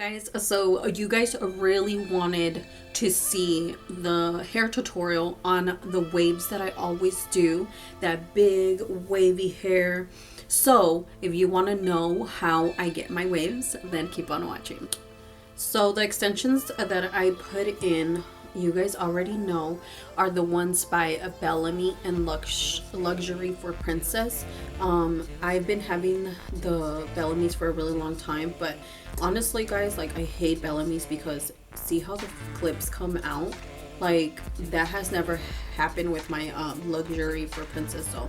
Guys, so you guys really wanted to see the hair tutorial on the waves that I always do, that big wavy hair. So if you want to know how I get my waves, then keep on watching. So the extensions that I put in, you guys already know, are the ones by Bellamy and Luxury for Princess. I've been having the Bellamy's for a really long time, but honestly, guys, like I hate Bellamy's because see how the clips come out? Like that has never happened with my Luxury for Princess. So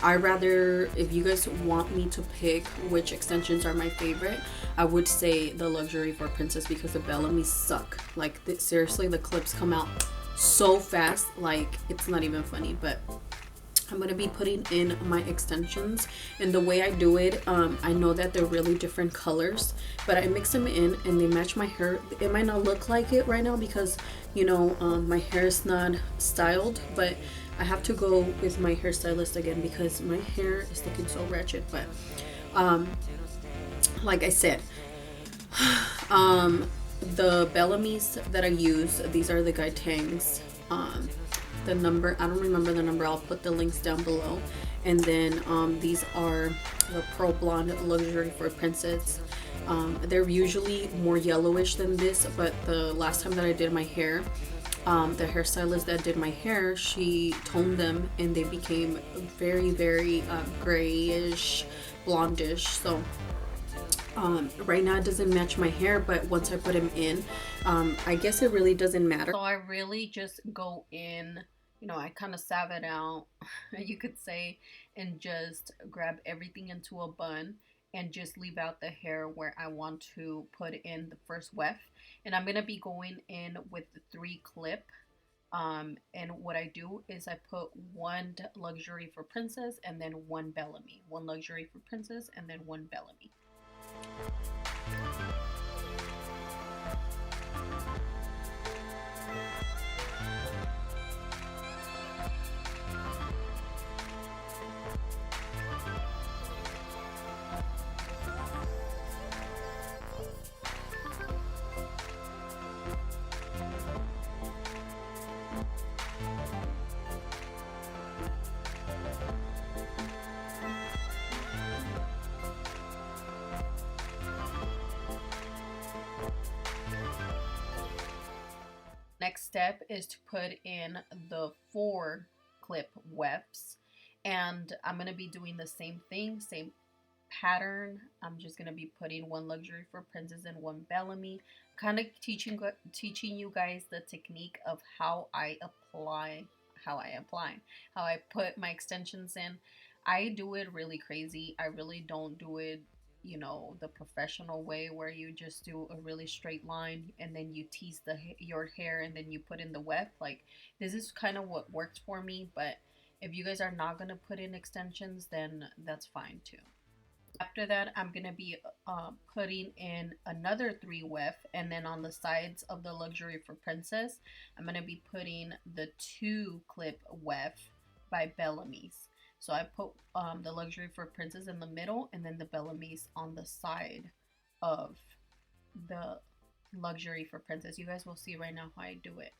I rather, if you guys want me to pick which extensions are my favorite, I would say the Luxury for Princess because the Bellamy suck. Like seriously, the clips come out so fast, like it's not even funny. But I'm gonna be putting in my extensions, and the way I do it, I know that they're really different colors, but I mix them in and they match my hair. It might not look like it right now because my hair is not styled, but I have to go with my hairstylist again because my hair is looking so wretched. But like I said, the Bellamy's that I use, these are the guy tangs. The number, I don't remember the number, I'll put the links down below. And then these are the Pearl Blonde Luxury for Princess. They're usually more yellowish than this, but the last time that I did my hair, the hairstylist that did my hair, she toned them and they became very, very grayish, blondish. So right now it doesn't match my hair, but once I put them in, I guess it really doesn't matter. So I really just go in, I kind of salve it out, you could say, and just grab everything into a bun and just leave out the hair where I want to put in the first weft. And I'm gonna be going in with the 3 clip. And what I do is I put one Luxury for Princess and then one Bellamy, one Luxury for Princess and then one Bellamy. Next step is to put in the 4 clip wefts, and I'm going to be doing the same thing, same pattern. I'm just going to be putting one Luxury for Princess and one Bellamy, kind of teaching you guys the technique of how I put my extensions in. I do it really crazy. I really don't do it the professional way where you just do a really straight line and then you tease your hair and then you put in the weft. Like this is kind of what works for me, but if you guys are not going to put in extensions, then that's fine too. After that, I'm going to be putting in another 3 weft, and then on the sides of the Luxury for Princess, I'm going to be putting the 2 clip weft by Bellamy's. So I put the Luxury for Princess in the middle and then the Bellamy's on the side of the Luxury for Princess. You guys will see right now how I do it.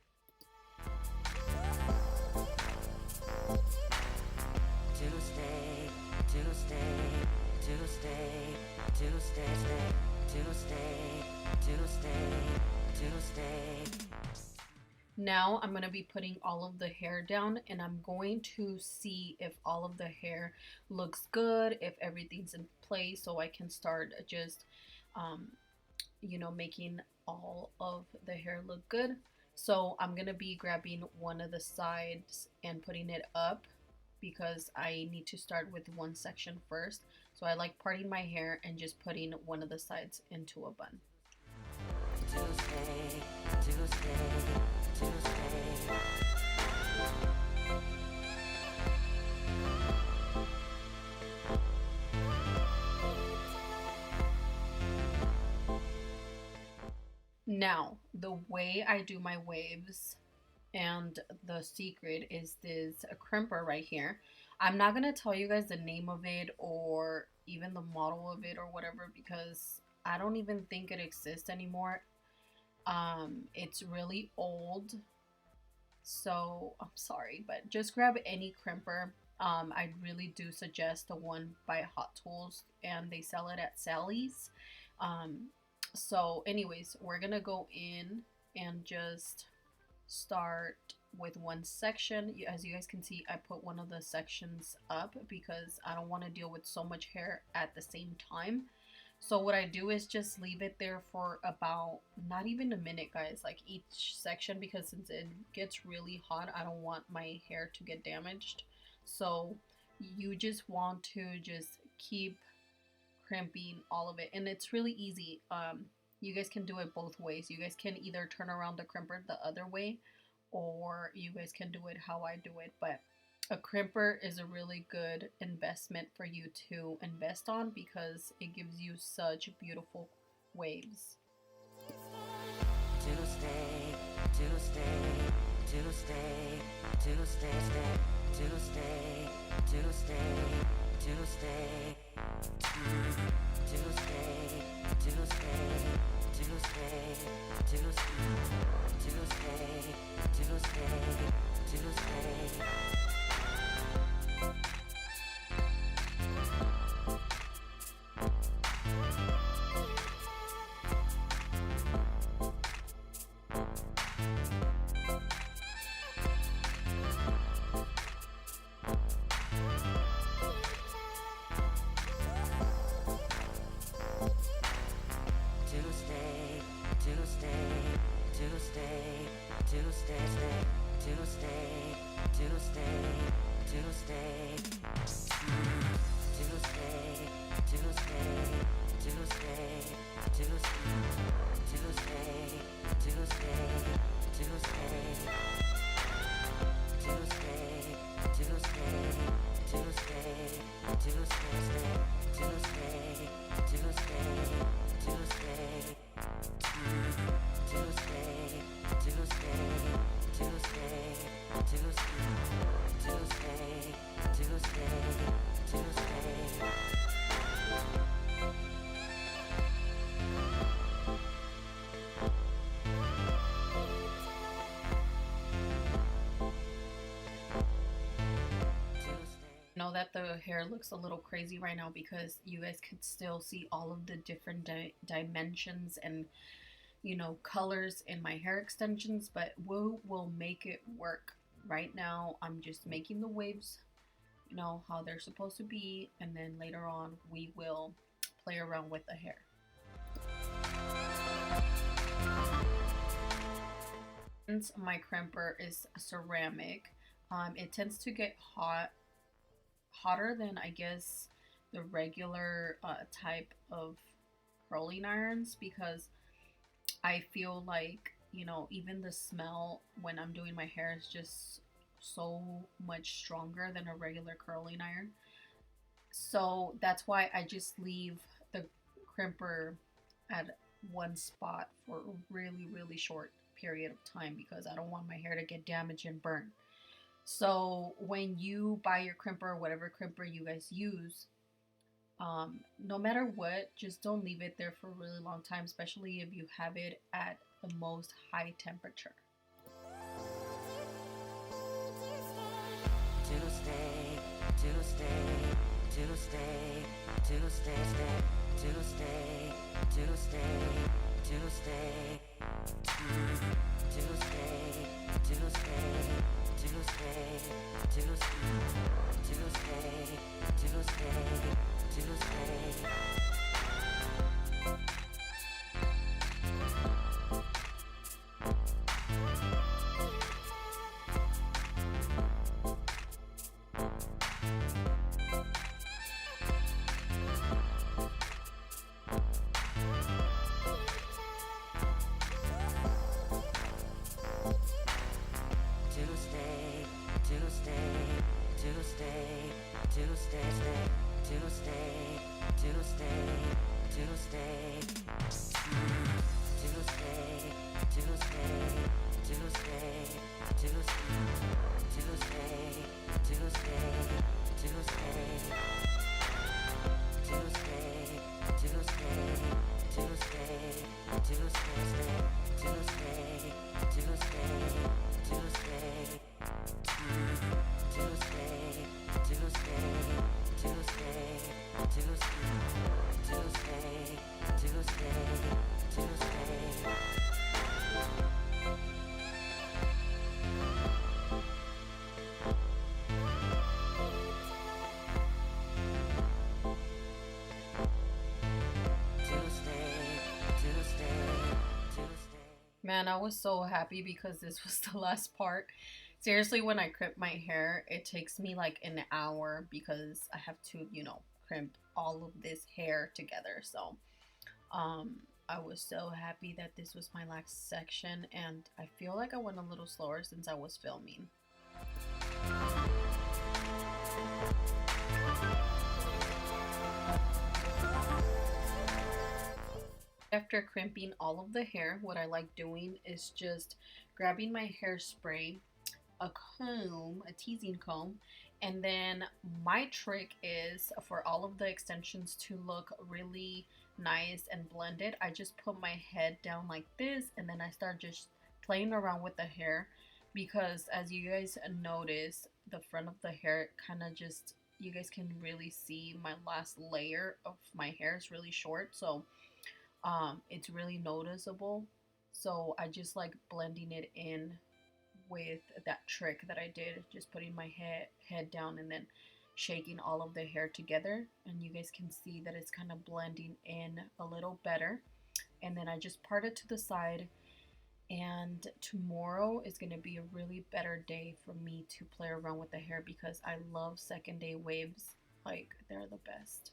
Now I'm going to be putting all of the hair down, and I'm going to see if all of the hair looks good, if everything's in place, so I can start just making all of the hair look good. So I'm going to be grabbing one of the sides and putting it up because I need to start with one section first. So I like parting my hair and just putting one of the sides into a bun. Tuesday. Now, the way I do my waves, and the secret is this crimper right here. I'm not gonna tell you guys the name of it or even the model of it or whatever because I don't even think it exists anymore. It's really old, so I'm sorry, but just grab any crimper. I really do suggest the one by Hot Tools, and they sell it at Sally's. So anyways, we're gonna go in and just start with one section. As you guys can see, I put one of the sections up because I don't want to deal with so much hair at the same time. So what I do is just leave it there for about not even a minute, guys, like each section, because since it gets really hot, I don't want my hair to get damaged. So you just want to just keep crimping all of it, and it's really easy. You guys can do it both ways. You guys can either turn around the crimper the other way, or you guys can do it how I do it. But a crimper is a really good investment for you to invest on because it gives you such beautiful waves. Tuesday, Tuesday, Tuesday, Tuesday, Tuesday, Tuesday, Tuesday, Tuesday, Tuesday, Tuesday, Tuesday, Tuesday, Tuesday. Know that the hair looks a little crazy right now because you guys could still see all of the different dimensions and, you know, colors in my hair extensions, but we'll make it work. Right now I'm just making the waves, you know, how they're supposed to be, and then later on we will play around with the hair. Since my crimper is ceramic, it tends to get hotter than, I guess, the regular type of curling irons, because I feel like, you know, even the smell when I'm doing my hair is just so much stronger than a regular curling iron. So that's why I just leave the crimper at one spot for a really short period of time because I don't want my hair to get damaged and burn. So when you buy your crimper, whatever crimper you guys use, no matter what, just don't leave it there for a really long time, especially if you have it at the most high temperature. Tuesday, Tuesday, Tuesday, Tuesday, Tuesday, Tuesday, Tuesday, Tuesday, Tuesday, Tuesday, Tuesday, Tuesday, Tuesday. Tuesday, Man, I was so happy because this was the last part. Seriously, when I crimp my hair, it takes me like an hour because I have to, crimp all of this hair together. So, I was so happy that this was my last section, and I feel like I went a little slower since I was filming. After crimping all of the hair, what I like doing is just grabbing my hairspray, a comb, a teasing comb, and then my trick is for all of the extensions to look really nice and blended. I just put my head down like this, and then I start just playing around with the hair, because as you guys notice, the front of the hair kind of just, you guys can really see my last layer of my hair is really short, so it's really noticeable. So I just like blending it in with that trick that I did, just putting my head down and then shaking all of the hair together, and you guys can see that it's kind of blending in a little better. And then I just part it to the side, and tomorrow is going to be a really better day for me to play around with the hair because I love second day waves. Like, they're the best.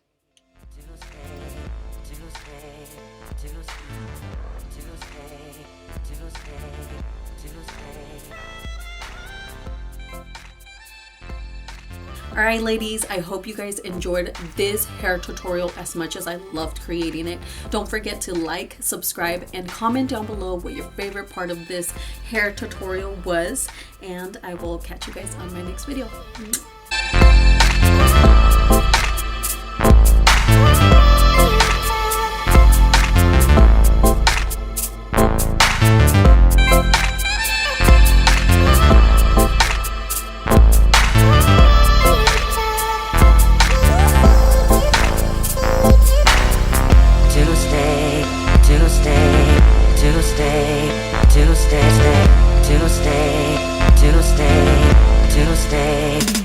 Alright ladies, I hope you guys enjoyed this hair tutorial as much as I loved creating it. Don't forget to like, subscribe, and comment down below what your favorite part of this hair tutorial was, and I will catch you guys on my next video. To stay.